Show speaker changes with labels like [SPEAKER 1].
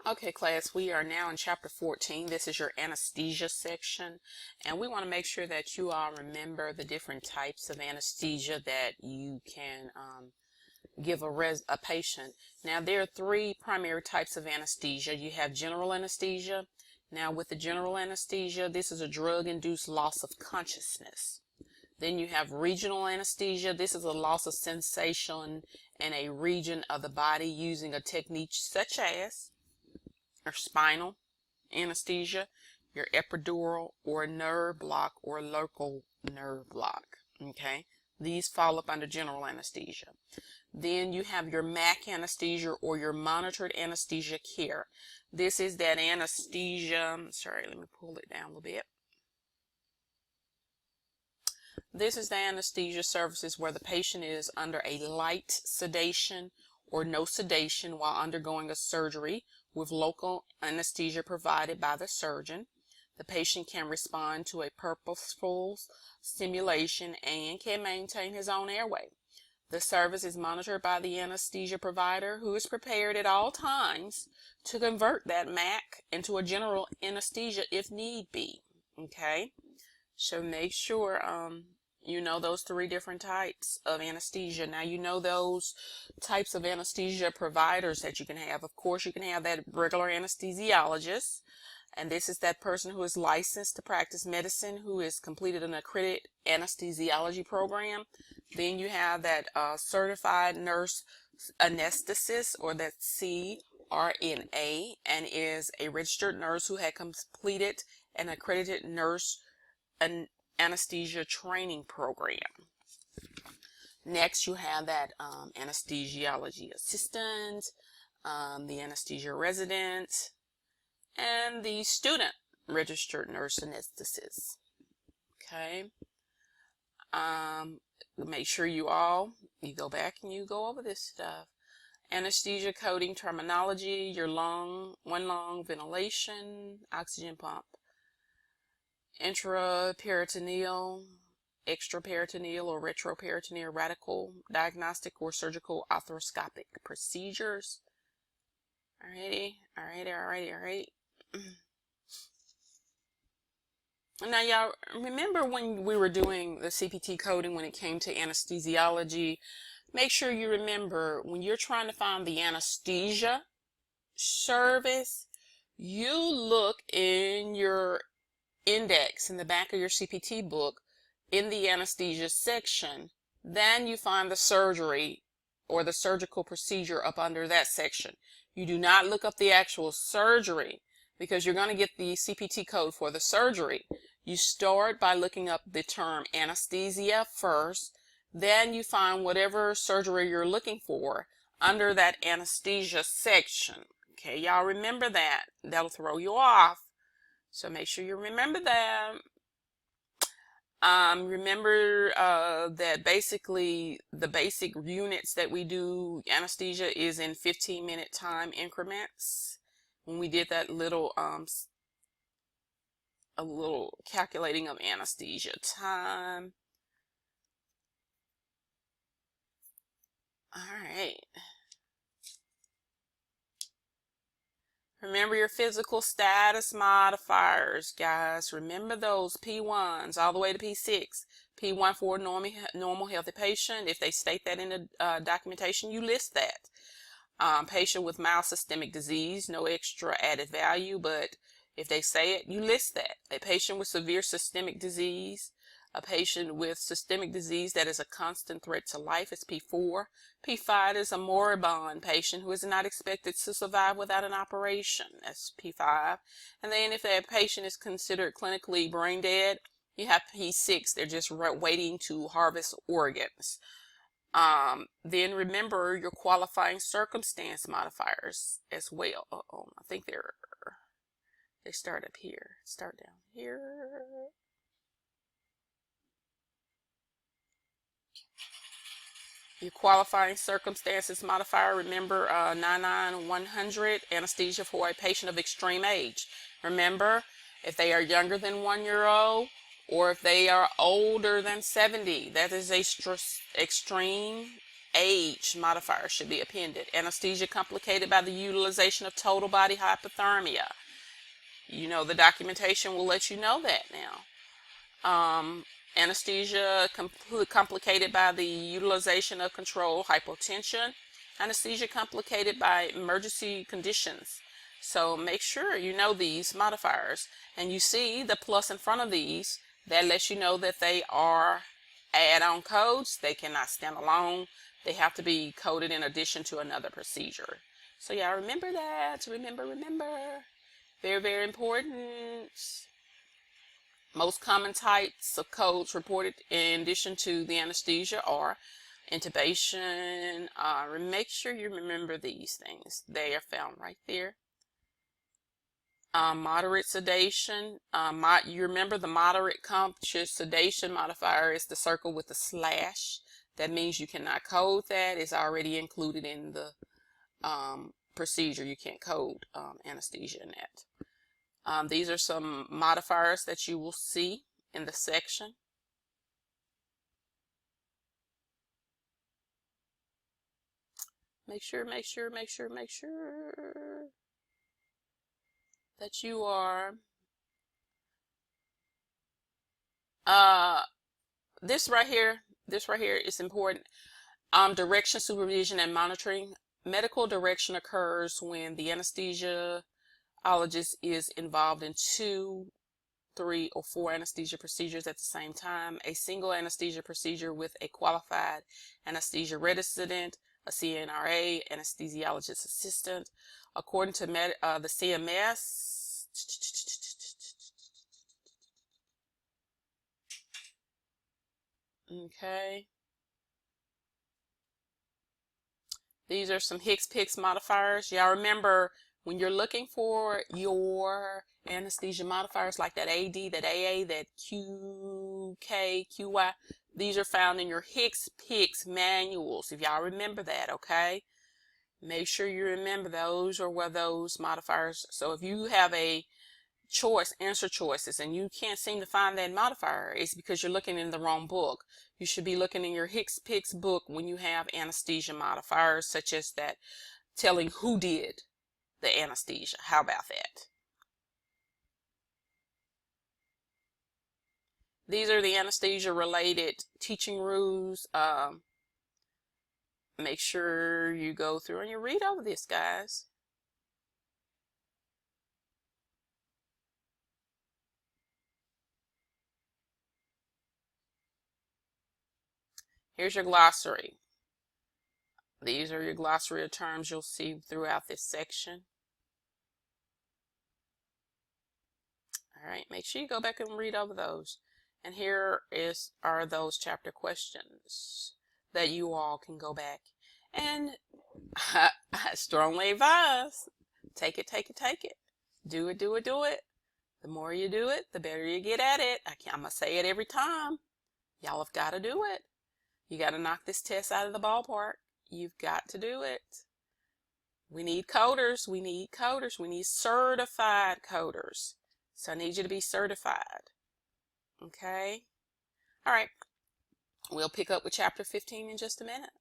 [SPEAKER 1] Okay, class, we are now in chapter 14. This is your anesthesia section, and we want to make sure that you all remember the different types of anesthesia that you can give a patient. Now, there are three primary types of anesthesia. You have general anesthesia. Now, with the general anesthesia, this is a drug-induced loss of consciousness. Then you have regional anesthesia. This is a loss of sensation in a region of the body using a technique such as or spinal anesthesia, your epidural or nerve block or local nerve block. Okay, these fall up under general anesthesia. Then you have your MAC anesthesia or your monitored anesthesia care. This is that anesthesia. Sorry, let me pull it down a little bit. This is the anesthesia services where the patient is under a light sedation or no sedation while undergoing a surgery with local anesthesia provided by the surgeon. The patient can respond to a purposeful stimulation and can maintain his own airway. The service is monitored by the anesthesia provider, who is prepared at all times to convert that MAC into a general anesthesia if need be. Okay, so make sure you know those three different types of anesthesia. Now you know those types of anesthesia providers that you can have. Of course, you can have that regular anesthesiologist, and this is that person who is licensed to practice medicine, who has completed an accredited anesthesiology program. Then you have that certified nurse anesthetist, or that CRNA, and is a registered nurse who had completed an accredited nurse anesthesia training program. Next, you have that anesthesiology assistant, the anesthesia resident, and the student registered nurse anesthetist. Okay. Make sure you go back and you go over this stuff. Anesthesia coding terminology, your one lung ventilation, oxygen pump, intraperitoneal, extraperitoneal or retroperitoneal radical, diagnostic or surgical arthroscopic procedures. Alrighty. Now, y'all remember when we were doing the CPT coding when it came to anesthesiology, make sure you remember when you're trying to find the anesthesia service, you look in your index in the back of your CPT book in the anesthesia section. Then you find the surgery or the surgical procedure up under that section. You do not look up the actual surgery because you're going to get the CPT code for the surgery. You start by looking up the term anesthesia first. Then you find whatever surgery you're looking for under that anesthesia section. Okay, y'all remember that. That'll throw you off. So make sure you remember that. Remember that basically the basic units that we do anesthesia is in 15-minute time increments. When we did that little a little calculating of anesthesia time. All right. Remember your physical status modifiers, guys. Remember those P1s all the way to P6. P1 for a normal healthy patient. If they state that in the documentation, you list that. Patient with mild systemic disease, no extra added value, but if they say it, you list that. A patient with severe systemic disease. A patient with systemic disease that is a constant threat to life is P4. P5 is a moribund patient who is not expected to survive without an operation. That's P5. And then if that patient is considered clinically brain dead, you have P6. They're just waiting to harvest organs. Then remember your qualifying circumstance modifiers as well. I think they start up here. Start down here. Your qualifying circumstances modifier, remember 99-100, anesthesia for a patient of extreme age. Remember, if they are younger than 1 year old or if they are older than 70, that is a extreme age modifier should be appended. Anesthesia complicated by the utilization of total body hypothermia. You know, the documentation will let you know that now. Anesthesia complicated by the utilization of controlled hypotension. Anesthesia complicated by emergency conditions. So make sure you know these modifiers. And you see the plus in front of these. That lets you know that they are add-on codes. They cannot stand alone. They have to be coded in addition to another procedure. So yeah, remember that. Remember. Very, very important. Most common types of codes reported in addition to the anesthesia are intubation. Make sure you remember these things. They are found right there. Moderate sedation. You remember the moderate conscious sedation modifier is the circle with the slash. That means you cannot code that. It's already included in the procedure. You can't code anesthesia in that. These are some modifiers that you will see in the section. Make sure that you are this right here is important. Direction, supervision, and monitoring. Medical direction occurs when the anesthesiologist is involved in 2, 3, or 4 anesthesia procedures at the same time. A single anesthesia procedure with a qualified anesthesia resident, a CNRA, anesthesiologist assistant. According to the CMS, okay. These are some HCPCS modifiers. Y'all remember when you're looking for your anesthesia modifiers like that AD, that AA, that QK, QY, these are found in your HCPCS manuals. If y'all remember that, okay? Make sure you remember those or where those modifiers. So if you have a choice, answer choices, and you can't seem to find that modifier, it's because you're looking in the wrong book. You should be looking in your HCPCS book when you have anesthesia modifiers, such as that telling who did the anesthesia. How about that? These are the anesthesia related teaching rules. Make sure you go through and you read over this, guys. Here's your glossary. These are your glossary of terms you'll see throughout this section. All right, make sure you go back and read over those. And here are those chapter questions that you all can go back. And I strongly advise, take it. Do it. The more you do it, the better you get at it. I'm going to say it every time. Y'all have got to do it. You got to knock this test out of the ballpark. You've got to do it. We need coders. We need certified coders. So I need you to be certified. Okay? All right. We'll pick up with chapter 15 in just a minute.